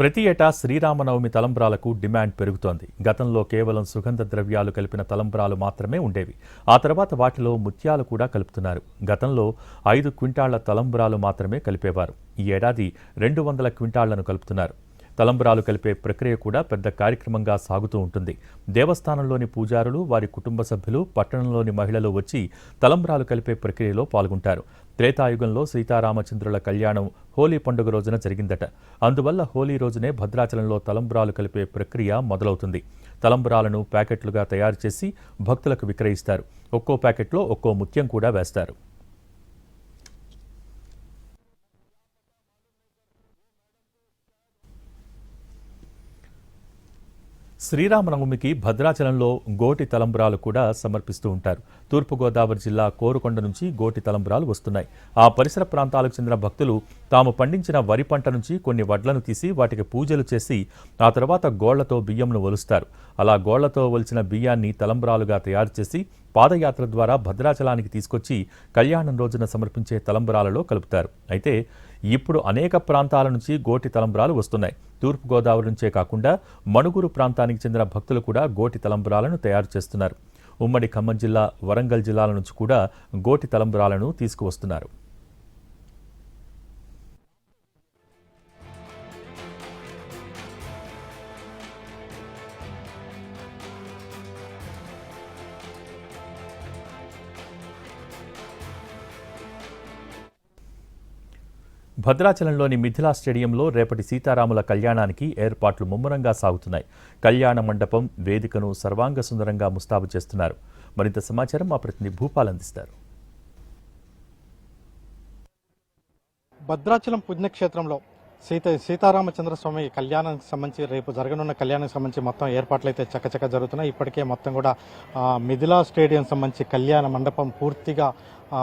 ప్రతి ఏటా శ్రీరామనవమి తలంబ్రాలకు డిమాండ్ పెరుగుతోంది. గతంలో కేవలం సుగంధ ద్రవ్యాలు కలిపిన తలంబ్రాలు మాత్రమే ఉండేవి. ఆ తర్వాత వాటిలో ముత్యాలు కూడా కలుపుతున్నారు. గతంలో 5 క్వింటాళ్ల తలంబ్రాలు మాత్రమే కలిపేవారు. ఈ ఏడాది 200 క్వింటాళ్లను కలుపుతున్నారు. తలంబ్రాలు కలిపే ప్రక్రియ కూడా పెద్ద కార్యక్రమంగా సాగుతూ ఉంటుంది. దేవస్థానంలోని పూజారులు, వారి కుటుంబ సభ్యులు, పట్టణంలోని మహిళలు వచ్చి తలంబ్రాలు కలిపే ప్రక్రియలో పాల్గొంటారు. త్రేతాయుగంలో సీతారామచంద్రుల కళ్యాణం హోలీ పండుగ రోజున జరిగిందట. అందువల్ల హోలీ రోజునే భద్రాచలంలో తలంబ్రాలు కలిపే ప్రక్రియ మొదలవుతుంది. తలంబ్రాలను ప్యాకెట్లుగా తయారు చేసి భక్తులకు విక్రయిస్తారు. ఒక్కో ప్యాకెట్లో ఒక్కో ముత్యం కూడా వేస్తారు. శ్రీరామనవమికి భద్రాచలంలో గోటి తలంబ్రాలు కూడా సమర్పిస్తూ ఉంటారు. తూర్పుగోదావరి జిల్లా కోరుకొండ నుంచి గోటి తలంబ్రాలు వస్తున్నాయి. ఆ పరిసర ప్రాంతాలకు చెందిన భక్తులు తాము పండించిన వరి పంట నుంచి కొన్ని వడ్లను తీసి వాటికి పూజలు చేసి ఆ తర్వాత గోళ్లతో బియ్యంను ఒలుస్తారు. అలా గోళ్లతో ఒలిచిన బియ్యాన్ని తలంబ్రాలుగా తయారు చేసి పాదయాత్ర ద్వారా భద్రాచలానికి తీసుకొచ్చి కళ్యాణం రోజున సమర్పించే తలంబ్రాలలో కలుపుతారు. అయితే ఇప్పుడు అనేక ప్రాంతాల నుంచి గోటి తలంబ్రాలు వస్తున్నాయి. తూర్పుగోదావరి నుంచే కాకుండా మణుగూరు ప్రాంతానికి చెందిన భక్తులు కూడా గోటి తలంబ్రాలను తయారు చేస్తున్నారు. ఉమ్మడి ఖమ్మం జిల్లా, వరంగల్ జిల్లాల నుంచి కూడా గోటి తలంబ్రాలను తీసుకువస్తున్నారు. భద్రాచలంలోని మిథిలా స్టేడియంలో రేపటి సీతారాముల కళ్యాణానికి ఏర్పాట్లు ముమ్మరంగా సాగుతున్నాయి. కళ్యాణ మండపం, వేదికను సర్వాంగ సుందరంగా ముస్తాబు చేస్తున్నారు. మరింత సమాచారం మా ప్రతినిధి భూపాల్ అందిస్తారు. భద్రాచలం పుణ్యక్షేత్రంలో సీతారామచంద్ర స్వామి కళ్యాణానికి సంబంధించి రేపు జరగనున్న కళ్యాణానికి సంబంధించి మొత్తం ఏర్పాట్లు అయితే చక్కచక్క జరుగుతున్నాయి. ఇప్పటికే మొత్తం కూడా మిథిలా స్టేడియం సంబంధించి కళ్యాణ మండపం పూర్తిగా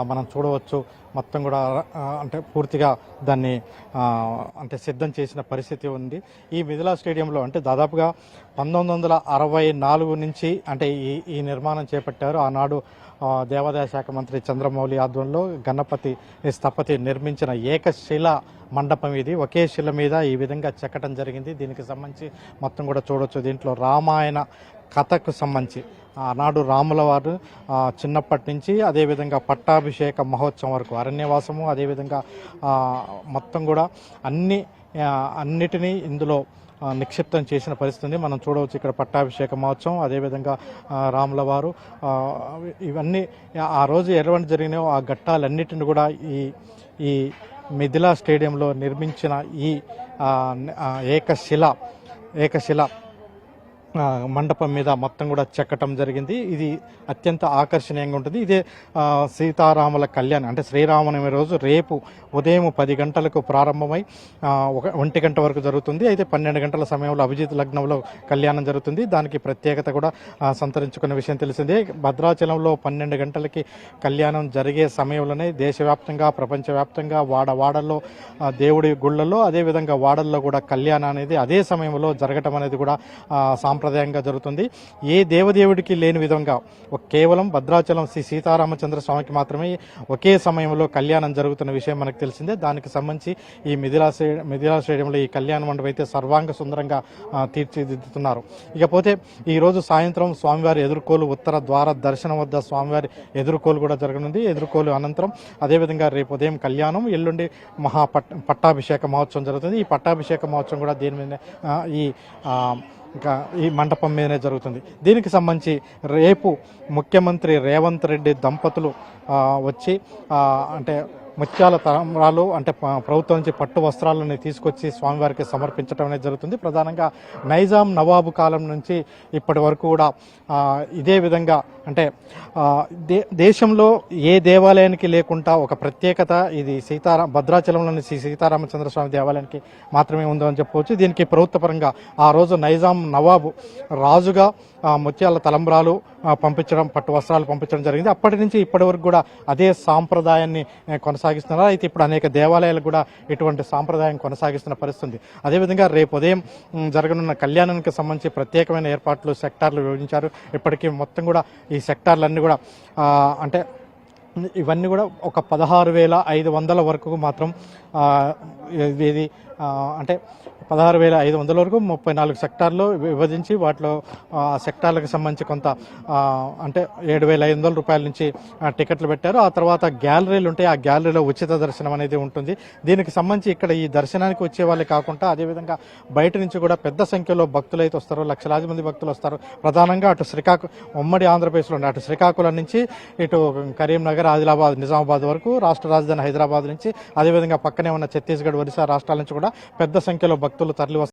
మనం చూడవచ్చు. మొత్తం కూడా అంటే పూర్తిగా దాన్ని అంటే సిద్ధం చేసిన పరిస్థితి ఉంది. ఈ మిథిలా స్టేడియంలో అంటే దాదాపుగా 1964 నుంచి అంటే ఈ నిర్మాణం చేపట్టారు. ఆనాడు దేవాదాయ శాఖ మంత్రి చంద్రమౌళి ఆధ్వర్యంలో గణపతి స్థపతి నిర్మించిన ఏకశిల మండపం ఇది. ఒకే శిల మీద ఈ విధంగా చెక్కడం జరిగింది. దీనికి సంబంధించి మొత్తం కూడా చూడవచ్చు. దీంట్లో రామాయణ కథకు సంబంధించి ఆనాడు రాముల వారు చిన్నప్పటి నుంచి అదేవిధంగా పట్టాభిషేక మహోత్సవం వరకు అరణ్యవాసము, అదేవిధంగా మొత్తం కూడా అన్నిటినీ ఇందులో నిక్షిప్తం చేసిన పరిస్థితి మనం చూడవచ్చు. ఇక్కడ పట్టాభిషేక మహోత్సవం, అదేవిధంగా రాముల వారు ఇవన్నీ ఆ రోజు ఎటువంటి జరిగినాయో ఆ ఘట్టాలన్నిటిని కూడా ఈ మిథిలా స్టేడియంలో నిర్మించిన ఈ ఏకశిల మండపం మీద మొత్తం కూడా చెక్కటం జరిగింది. ఇది అత్యంత ఆకర్షణీయంగా ఉంటుంది. ఇదే సీతారాముల కళ్యాణం అంటే శ్రీరామనవమి రోజు రేపు ఉదయం 10 గంటలకు ప్రారంభమై 1 గంట వరకు జరుగుతుంది. అయితే 12 గంటల సమయంలో అభిజిత్ లగ్నంలో కళ్యాణం జరుగుతుంది. దానికి ప్రత్యేకత కూడా సంతరించుకున్న విషయం తెలిసిందే. భద్రాచలంలో 12 గంటలకి కళ్యాణం జరిగే సమయంలోనే దేశవ్యాప్తంగా, ప్రపంచవ్యాప్తంగా వాడల్లో దేవుడి గుళ్ళల్లో, అదేవిధంగా వాడల్లో కూడా కళ్యాణం అనేది అదే సమయంలో జరగటం అనేది కూడా సాంప్రదాయంగా జరుగుతుంది. ఏ దేవదేవుడికి లేని విధంగా కేవలం భద్రాచలం శ్రీ సీతారామచంద్ర స్వామికి మాత్రమే ఒకే సమయంలో కళ్యాణం జరుగుతున్న విషయం మనకు తెలిసిందే. దానికి సంబంధించి ఈ మిథిలా స్టేడియంలో ఈ కళ్యాణ మండపం అయితే సర్వాంగ సుందరంగా తీర్చిదిద్దుతున్నారు. ఇకపోతే ఈరోజు సాయంత్రం స్వామివారి ఎదుర్కోలు, ఉత్తర ద్వార దర్శనం వద్ద స్వామివారి ఎదుర్కోలు కూడా జరగనుంది. ఎదుర్కోలు అనంతరం అదేవిధంగా రేపు ఉదయం కళ్యాణం, ఎల్లుండి పట్టాభిషేక మహోత్సవం జరుగుతుంది. ఈ పట్టాభిషేక మహోత్సవం కూడా దీని మీద ఇంకా ఈ మండపం మీదనే జరుగుతుంది. దీనికి సంబంధించి రేపు ముఖ్యమంత్రి రేవంత్ రెడ్డి దంపతులు వచ్చి అంటే ముత్యాల తలంబ్రాలు అంటే ప్రభుత్వం నుంచి పట్టు వస్త్రాలను తీసుకొచ్చి స్వామివారికి సమర్పించడం అనేది జరుగుతుంది. ప్రధానంగా నైజాం నవాబు కాలం నుంచి ఇప్పటి వరకు కూడా ఇదే విధంగా అంటే దేశంలో ఏ దేవాలయానికి లేకుండా ఒక ప్రత్యేకత ఇది భద్రాచలంలోని శ్రీ సీతారామచంద్ర స్వామి దేవాలయానికి మాత్రమే ఉందని చెప్పవచ్చు. దీనికి ప్రభుత్వపరంగా ఆ రోజు నైజాం నవాబు రాజుగా ముత్యాల తలంబ్రాలు పంపించడం, పట్టు వస్త్రాలు పంపించడం జరిగింది. అప్పటి నుంచి ఇప్పటి వరకు కూడా అదే సాంప్రదాయాన్ని కొనసాగిస్తున్నారు. అయితే ఇప్పుడు అనేక దేవాలయాలు కూడా ఇటువంటి సాంప్రదాయం కొనసాగిస్తున్న పరిస్థితి. అదేవిధంగా రేపు ఉదయం జరగనున్న కళ్యాణానికి సంబంధించి ప్రత్యేకమైన ఏర్పాట్లు, సెక్టార్లు వివరించారు. ఇప్పటికీ మొత్తం కూడా ఈ సెక్టార్లన్నీ కూడా అంటే ఇవన్నీ కూడా ఒక 16,500 వరకు మాత్రం ఇది అంటే 16,500 వరకు 34 సెక్టార్లో విభజించి వాటిలో సెక్టార్లకు సంబంధించి కొంత అంటే 7,500 రూపాయల నుంచి టికెట్లు పెట్టారు. ఆ తర్వాత గ్యాలరీలు ఉంటాయి, ఆ గ్యాలరీలో ఉచిత దర్శనం అనేది ఉంటుంది. దీనికి సంబంధించి ఇక్కడ ఈ దర్శనానికి వచ్చే వాళ్ళే కాకుండా అదేవిధంగా బయట నుంచి కూడా పెద్ద సంఖ్యలో భక్తులు అయితే వస్తారు, లక్షలాది మంది భక్తులు వస్తారు. ప్రధానంగా అటు ఉమ్మడి ఆంధ్రప్రదేశ్లో ఉండే అటు శ్రీకాకుళం నుంచి ఇటు కరీంనగర్, ఆదిలాబాద్, నిజామాబాద్ వరకు, రాష్ట్ర రాజధాని హైదరాబాద్ నుంచి, అదేవిధంగా పక్కనే ఉన్న ఛత్తీస్గఢ్, ఒరిస్సా రాష్ట్రాల నుంచి కూడా పెద్ద సంఖ్యలో భక్తులు తరలి